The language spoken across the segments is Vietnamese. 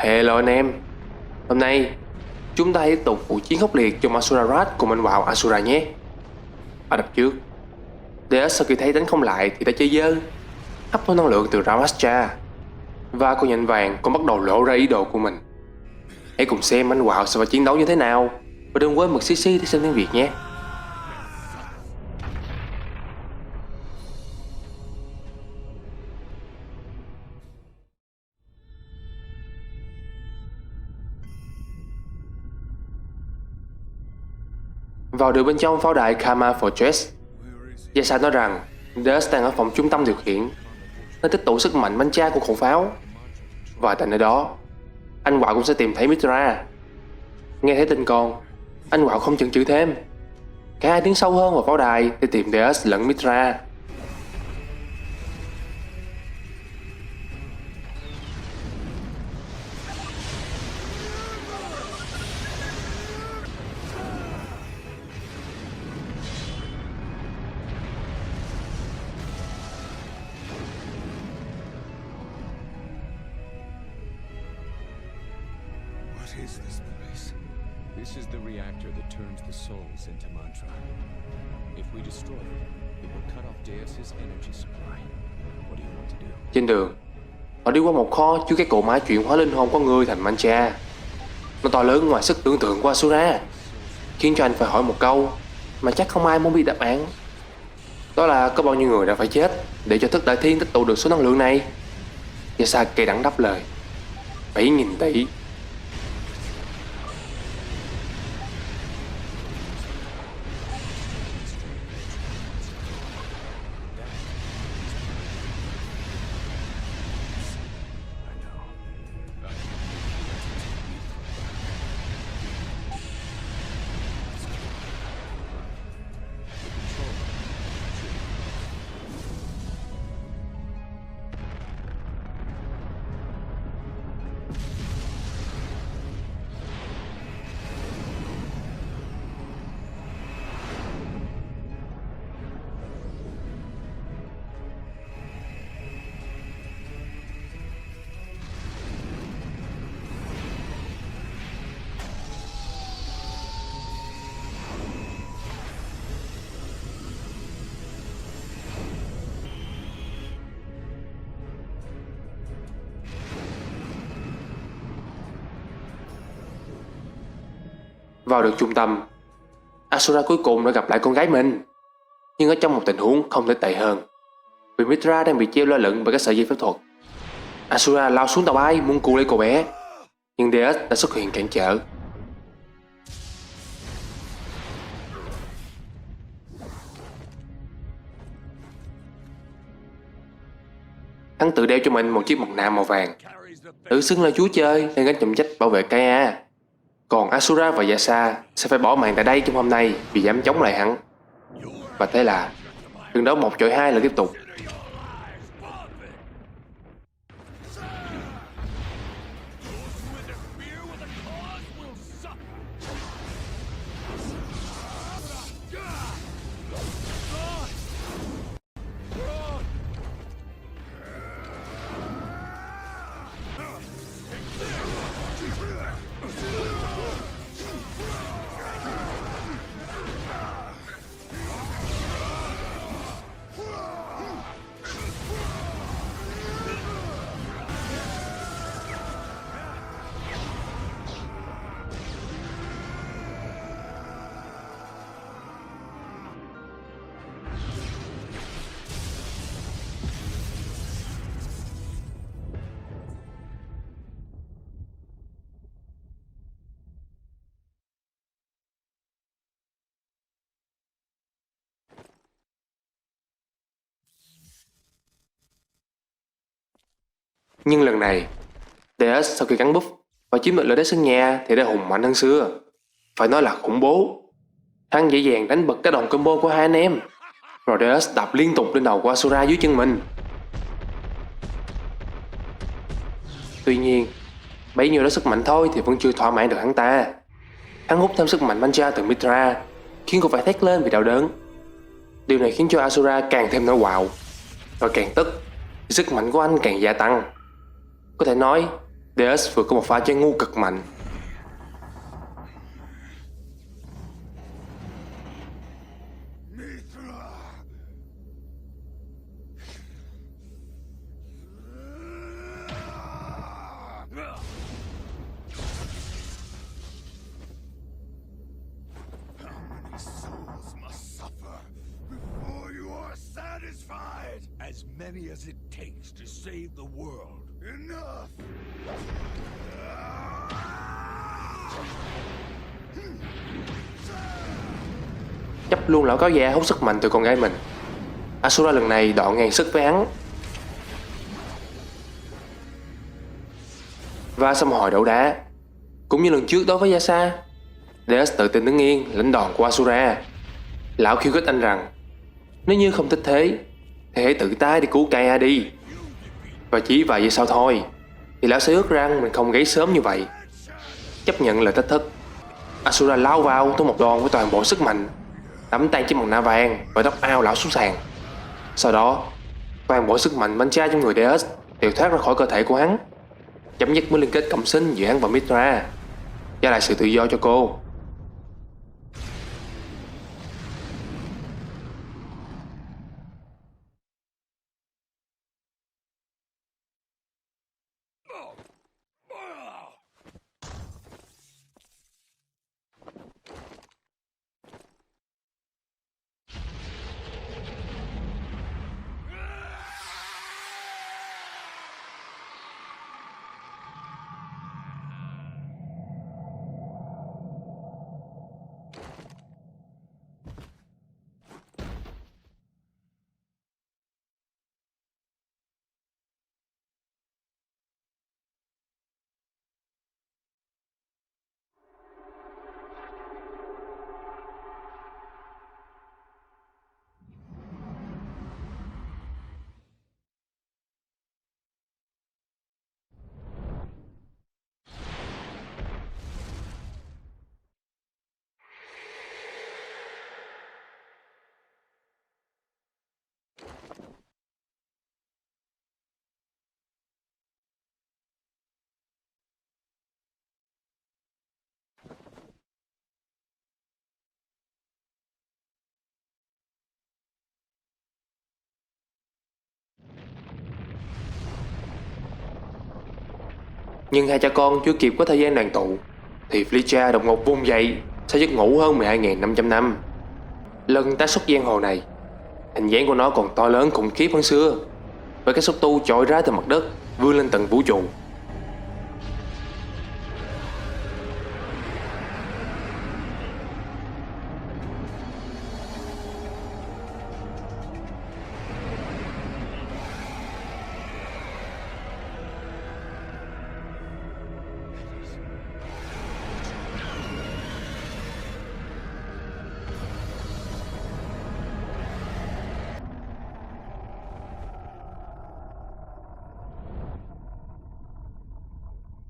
Hello anh em. Hôm nay chúng ta hãy tiếp tục cuộc chiến khốc liệt trong Asura Wrath cùng anh vào Asura nhé. Ở tập trước, Deus sau khi thấy đánh không lại thì đã chơi dơ, hấp thu năng lượng từ Ramastra, và con nhện vàng cũng bắt đầu lộ ra ý đồ của mình. Hãy cùng xem anh Wow sẽ phải chiến đấu như thế nào, và đừng quên bật CC để xem tiếng Việt nhé. Vào được bên trong pháo đài Kama Fortress, Yasa nói rằng Deus đang ở phòng trung tâm điều khiển, nơi tích tụ sức mạnh bánh cha của khẩu pháo. Và tại nơi đó, anh Quạo cũng sẽ tìm thấy Mitra. Nghe thấy tin con, anh Quạo không chần chừ thêm. Cả hai tiến sâu hơn vào pháo đài để tìm Deus lẫn Mitra. What is this place? This is the reactor that turns the souls into mantra. If we destroy it, it will cut off Deus's energy supply. What do you want to do? Trên đường, họ đi qua một kho chứa các cỗ máy chuyển hóa linh hồn con người thành mantra. Nó to lớn ngoài sức tưởng tượng của Asura, khiến cho anh phải hỏi một câu mà chắc không ai muốn biết đáp án. Đó là có bao nhiêu người đã phải chết để cho thức đại thiên tích tụ được số năng lượng này? Yasa cay đắng đáp lời: 7.000 tỷ. Vào được trung tâm, Asura cuối cùng đã gặp lại con gái mình, nhưng ở trong một tình huống không thể tệ hơn. Vì Mitra đang bị treo lơ lửng bởi các sợi dây phép thuật. Asura lao xuống tàu bay muốn cứu lấy cô bé, nhưng Deus đã xuất hiện cản trở. Hắn tự đeo cho mình một chiếc mặt nạ màu vàng, tự xưng là chúa chơi nên gánh trọng trách bảo vệ Kaya. Còn Asura và Yasa sẽ phải bỏ mạng tại đây trong hôm nay vì dám chống lại hắn. Và thế là trận đấu 1 chọi 2 lại tiếp tục. Nhưng lần này, Deus sau khi cắn buff và chiếm được lợi thế sân nhà thì đã hùng mạnh hơn xưa. Phải nói là khủng bố. Hắn dễ dàng đánh bật các đòn combo của hai anh em, rồi Deus đập liên tục lên đầu của Asura dưới chân mình. Tuy nhiên, bấy nhiêu đó sức mạnh thôi thì vẫn chưa thỏa mãn được hắn ta. Hắn hút thêm sức mạnh mantra từ Mitra, khiến cô phải thét lên vì đau đớn. Điều này khiến cho Asura càng thêm nổi quạo. Và càng tức, sức mạnh của anh càng gia tăng. Có thể nói, Deus vừa có một pha chơi ngu cực mạnh. Mithra! How many souls must suffer before you are satisfied? As many as it takes to save the world. Enough! Chấp luôn lão cáo già hút sức mạnh từ con gái mình. Asura lần này đọ ngang sức với hắn. Và xong hồi đậu đá. Cũng như lần trước đối với Yasa, Deus tự tin đứng yên lãnh đòn của Asura. Lão khiêu khích anh rằng nếu như không thích thế thì hãy tự tay đi cứu Kaia đi. Và chỉ vài giây sau thôi thì lão sẽ ước rằng mình không gáy sớm như vậy. Chấp nhận lời thách thức, Asura lao vào tung một đòn với toàn bộ sức mạnh, đấm tan chiếc mặt nạ vàng và tóc ao lão xuống sàn. Sau đó toàn bộ sức mạnh bánh cha trong người Deus đều thoát ra khỏi cơ thể của hắn, chấm dứt mối liên kết cộng sinh giữa hắn và Mithra, trả lại sự tự do cho cô. Nhưng hai cha con chưa kịp có thời gian đoàn tụ thì Fleecha đột ngột vung dậy sau giấc ngủ hơn 12.500 năm. Lần tái xuất giang hồ này, hình dáng của nó còn to lớn khủng khiếp hơn xưa, với cái xúc tu chọi ra từ mặt đất vươn lên tận vũ trụ.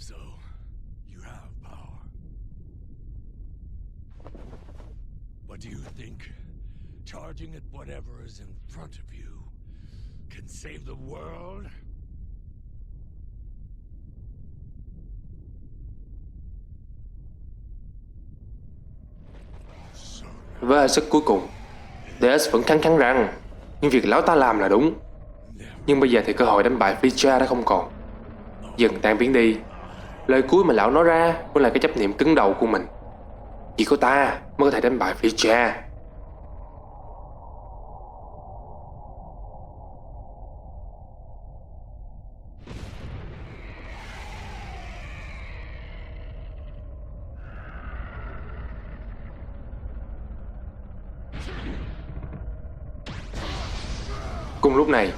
So, you have power. What do you think? Charging at whatever is in front of you can save the world? Với hơi sức cuối cùng, Deus vẫn cắn rằng nhưng việc lão ta làm là đúng. Nhưng bây giờ thì cơ hội đánh bại Fleecha đã không còn. Dần tan biến đi, lời cuối mà lão nói ra vẫn là cái chấp niệm cứng đầu của mình. Chỉ có ta mới có thể đánh bại Fleecha. Cùng lúc này,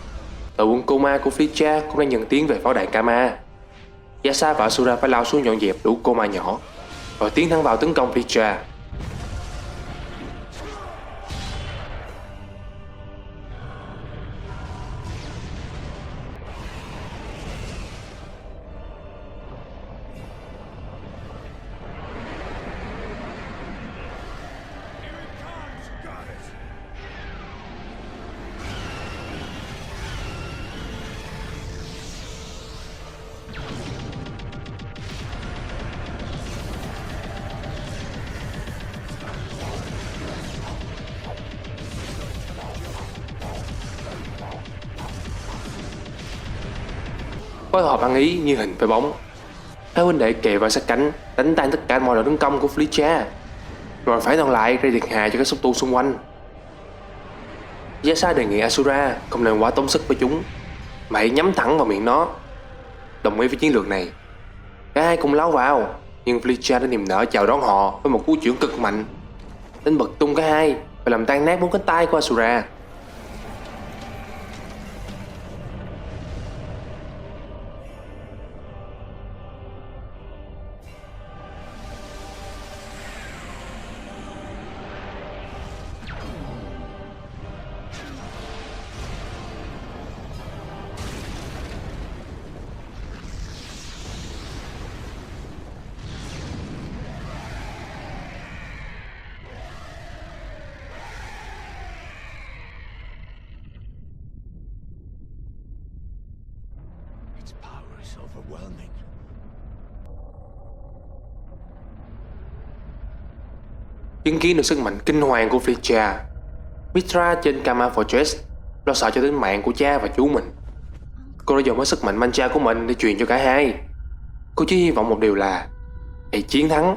đội quân Koma của Fleecha cũng đang nhận tiến về pháo đài Kama. Yasa và Asura phải lao xuống dọn dẹp lũ Koma nhỏ và tiến thẳng vào tấn công Fleecha. phối hợp ăn ý như hình với bóng. Hai huynh đệ kề vào sát cánh, đánh tan tất cả mọi đòn tấn công của Fleischer, rồi phải còn lại gây thiệt hại cho các xúc tu xung quanh. Yasa đề nghị Asura không nên quá tốn sức với chúng, mà hãy nhắm thẳng vào miệng nó. Đồng ý với chiến lược này, cả hai cùng lao vào, nhưng Fleischer đã niềm nở chào đón họ với một cú chưởng cực mạnh, đánh bật tung cả hai và làm tan nát 4 cánh tay của Asura. Its power is overwhelming. Chứng kiến được sức mạnh kinh hoàng của Fleischer, Mithra trên Kama Fortress lo sợ cho tính mạng của cha và chú mình. Cô đã dùng hết sức mạnh mantra của mình để truyền cho cả hai. Cô chỉ hy vọng một điều là hãy chiến thắng.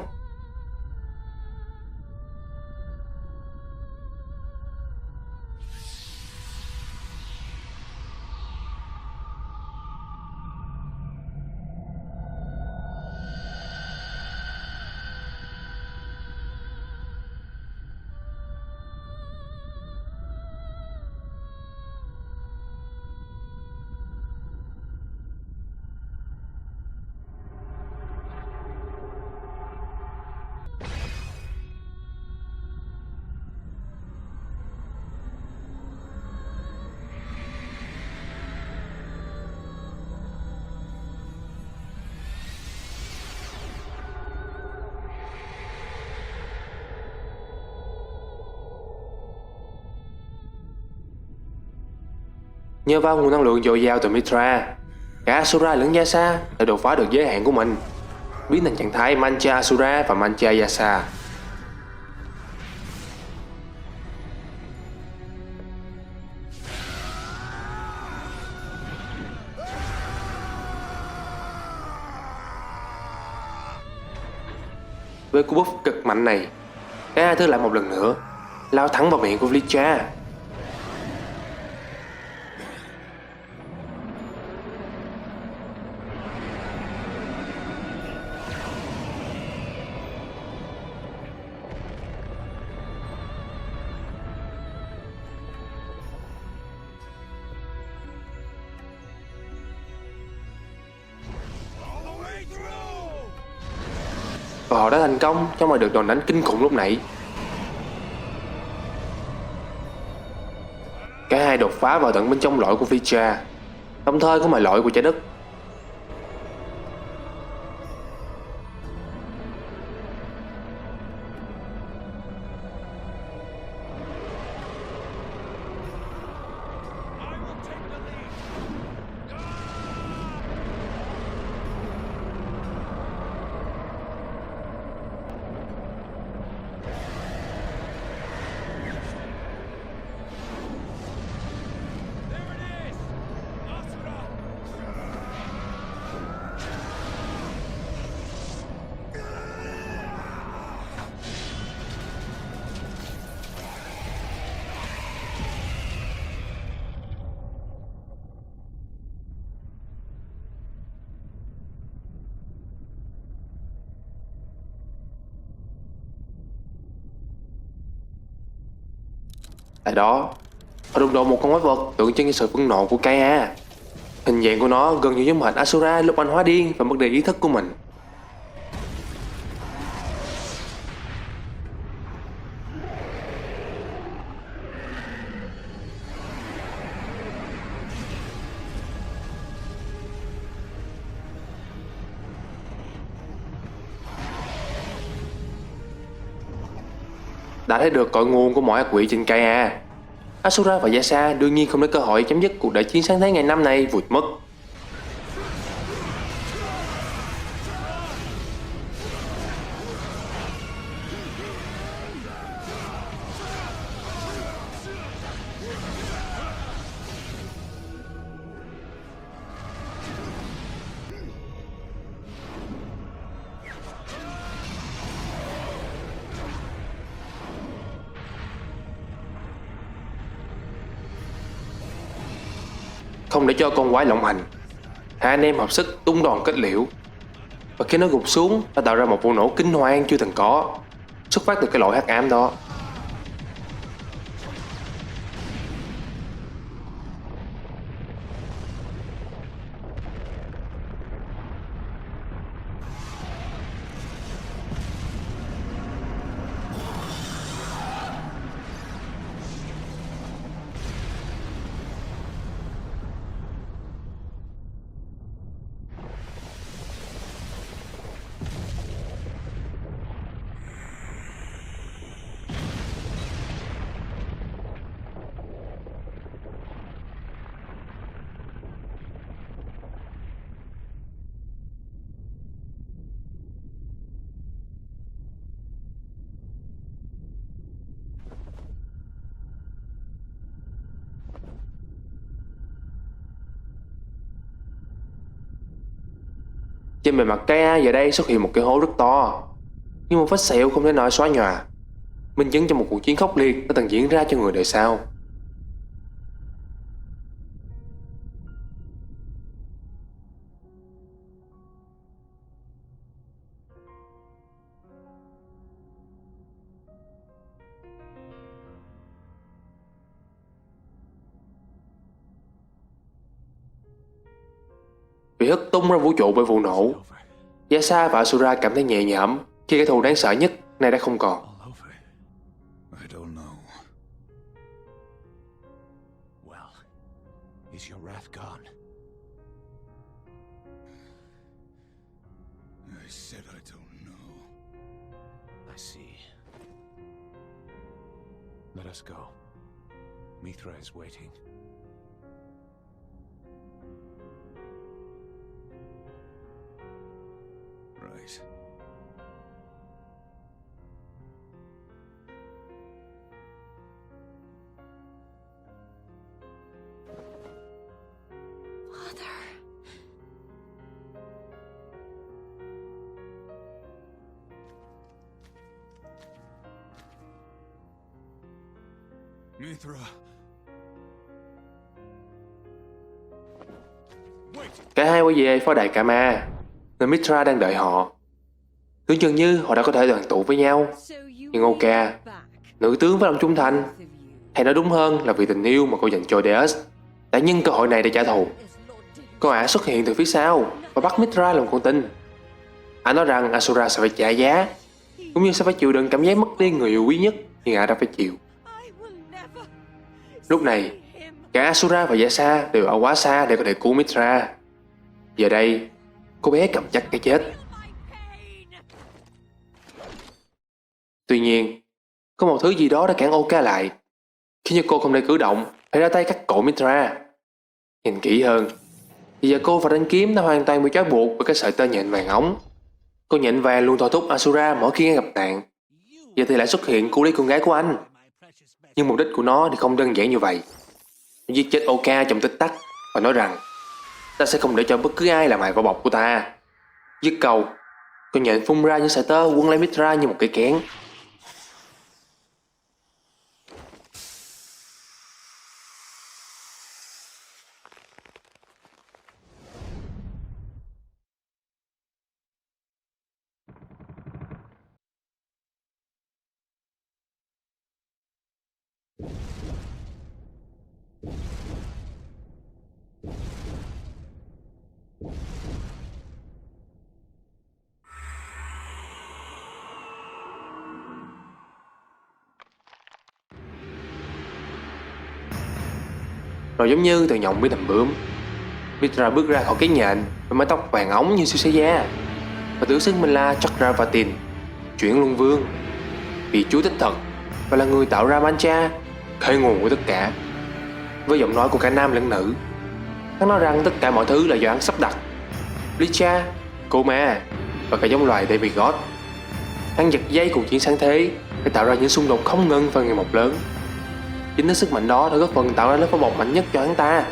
Nhờ vào nguồn năng lượng dồi dào từ Mithra, cả Asura lẫn Yasa đã đột phá được giới hạn của mình, biến thành trạng thái Mancha Asura và Mancha Yasa. Với cú buff cực mạnh này, cả hai thứ lại một lần nữa lao thẳng vào miệng của Fleischer. Và họ đã thành công trong mà được đòn đánh kinh khủng lúc nãy. Cả hai đột phá vào tận bên trong lõi của Fleischer, đồng thời có mọi lõi của trái đất. Tại đó, họ đụng độ một con quái vật tượng trưng cho sự phẫn nộ của Kaia. Hình dạng của nó gần như giống hệt Asura lúc anh hóa điên và mất đi ý thức của mình. Đã thấy được cội nguồn của mọi ác quỷ trên Kaia, Asura và Yasa đương nhiên không để cơ hội chấm dứt cuộc đại chiến sáng thế ngày năm này vụt mất. không để cho con quái lộng hành. Hai anh em hợp sức tung đòn kết liễu, và khi nó gục xuống đã tạo ra một vụ nổ kinh hoàng chưa từng có, xuất phát từ cái lỗi hắc ám đó. Trên bề mặt cây A giờ đây xuất hiện một cái hố rất to, như một vết sẹo không thể nào xóa nhòa, minh chứng cho một cuộc chiến khốc liệt đã từng diễn ra cho người đời sau. Bị hất tung ra vũ trụ bởi vụ nổ, Yasa và Asura cảm thấy nhẹ nhõm khi kẻ thù đáng sợ nhất nay đã không còn. All over. I don't know. Well, is your wrath gone? I said I don't know. I see. Let us go. Mithra is waiting. Right. Father. Mithra. Wait. Cả hai quay về pháo đài Kama, nơi Mithra đang đợi họ. Tưởng chừng như họ đã có thể đoàn tụ với nhau, nhưng Oka, nữ tướng với lòng trung thành, hay nói đúng hơn là vì tình yêu mà cô dành cho Deus, đã nhân cơ hội này để trả thù. Con ả xuất hiện từ phía sau và bắt Mithra làm con tin. Ả nói rằng Asura sẽ phải trả giá, cũng như sẽ phải chịu đựng cảm giác mất đi người yêu quý nhất như ả đã phải chịu. Lúc này, cả Asura và Yasa đều ở quá xa để có thể cứu Mithra. Giờ đây, cô bé cầm chắc cái chết. Tuy nhiên, có một thứ gì đó đã cản Oka lại, khiến cho cô không thể cử động hay ra tay cắt cổ Mithra. Nhìn kỹ hơn, thì giờ cô và thanh kiếm đã hoàn toàn bị trói buộc bởi cái sợi tơ nhện vàng ống. Con nhện vàng luôn thôi thúc Asura mỗi khi gặp nạn. Giờ thì lại xuất hiện cứu lấy con gái của anh. Nhưng mục đích của nó thì không đơn giản như vậy. Nó giết chết Oka trong tích tắc và nói rằng ta sẽ không để cho bất cứ ai làm hại vỏ bọc của ta. Dứt câu, con nhện phun ra những sợi tơ quấn lấy Mithra như một cái kén. Rồi giống như từ nhộng biến thành bướm, Mithra bước ra khỏi cái nhện với mái tóc vàng óng như siêu xe da và tự xưng mình là Chakravatin, chuyển luân vương, vị chúa đích thực và là người tạo ra mantra, khơi nguồn của tất cả. Với giọng nói của cả nam lẫn nữ, hắn nói rằng tất cả mọi thứ là do hắn sắp đặt. Licha, Koma và cả giống loài Demigods. Hắn giật dây cuộc chiến sáng thế để tạo ra những xung đột không ngừng và ngày một lớn. Chính sức mạnh đó đã góp phần tạo ra lớp vỏ bọc mạnh nhất cho hắn ta.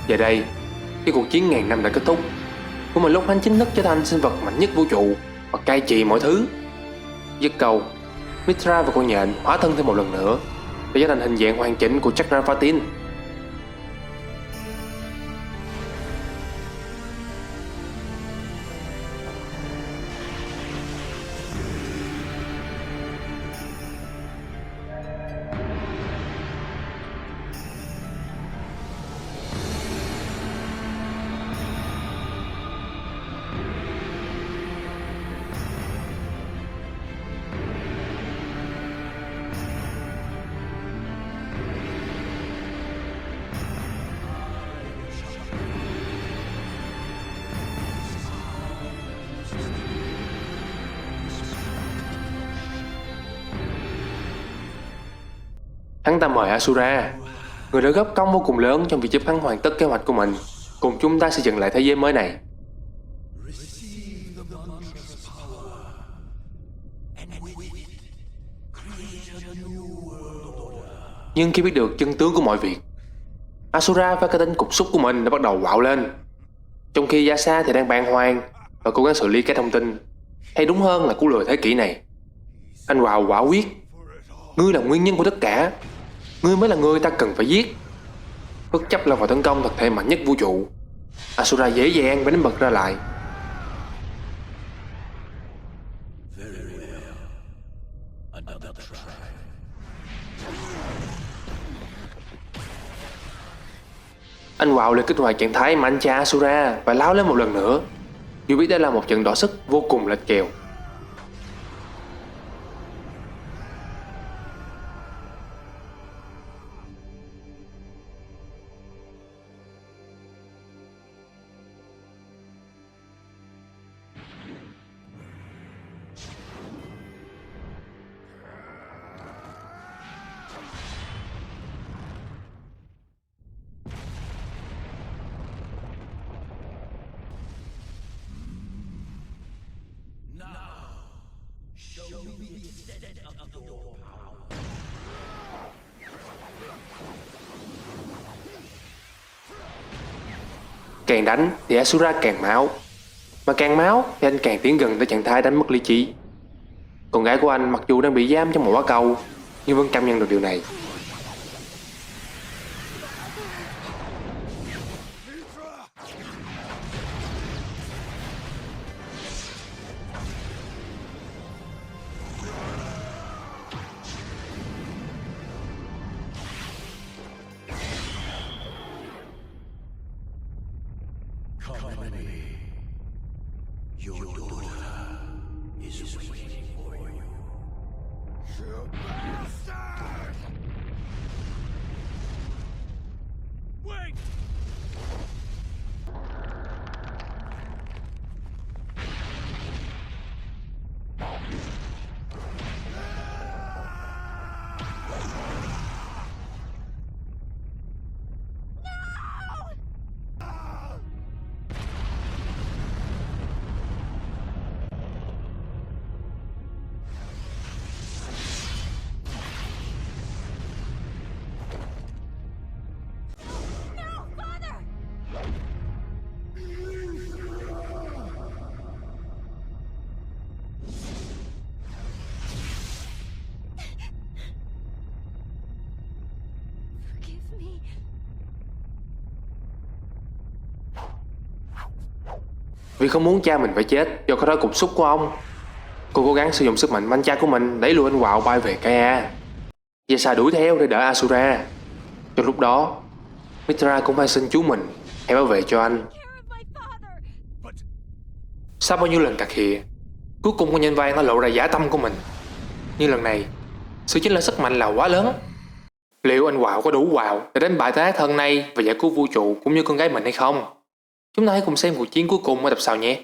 Giờ đây, khi cuộc chiến ngàn năm đã kết thúc, cũng là lúc hắn chính thức trở thành sinh vật mạnh nhất vũ trụ và cai trị mọi thứ. Dứt câu, Mithra và con nhện hóa thân thêm một lần nữa để trở thành hình dạng hoàn chỉnh của Chakravatin. hắn ta mời Asura, người đã góp công vô cùng lớn trong việc giúp hắn hoàn tất kế hoạch của mình, cùng chúng ta xây dựng lại thế giới mới này. Receive the mantra's power, and with it, create a new world order. Nhưng khi biết được chân tướng của mọi việc, Asura và cái tên cục súc của mình đã bắt đầu quạo lên. Trong khi Yasa thì đang bàng hoàng và cố gắng xử lý cái thông tin, hay đúng hơn là cú lừa thế kỷ này. Anh Wow quả quyết: ngươi là nguyên nhân của tất cả, ngươi mới là người ta cần phải giết. Bất chấp là vào tấn công thực thể mạnh nhất vũ trụ, Asura dễ dàng phải đánh bật ra lại. Another try. Anh Wow lại kích hoạt trạng thái Mancha Asura và lao lên một lần nữa, dù biết đây là một trận đọ sức vô cùng lệch kèo. Càng đánh thì Asura càng máu, mà càng máu thì anh càng tiến gần tới trạng thái đánh mất lý trí. Con gái của anh mặc dù đang bị giam trong một quả cầu, nhưng vẫn cảm nhận được điều này. Come with me. Your daughter is waiting for you. You bastard! Wait! Forgive me. Vì không muốn cha mình phải chết do cái đói cục súc của ông, cô cố gắng sử dụng sức mạnh Mancha của mình đẩy lùi anh Wow bay về Gaia. Yasa đuổi theo để đỡ Asura. Trong lúc đó, Mithra cũng phải xin chú mình hãy bảo vệ cho anh. Care of my father. But Sau bao nhiêu lần cà khịa, cuối cùng con nhân vai nó lộ ra dã tâm của mình. Nhưng lần này, sự chênh lệch sức mạnh là quá lớn. Liệu anh Wow có đủ Wow để đánh bại tà ác thân này và giải cứu vũ trụ cũng như con gái mình hay không? Chúng ta hãy cùng xem cuộc chiến cuối cùng ở tập sau nhé.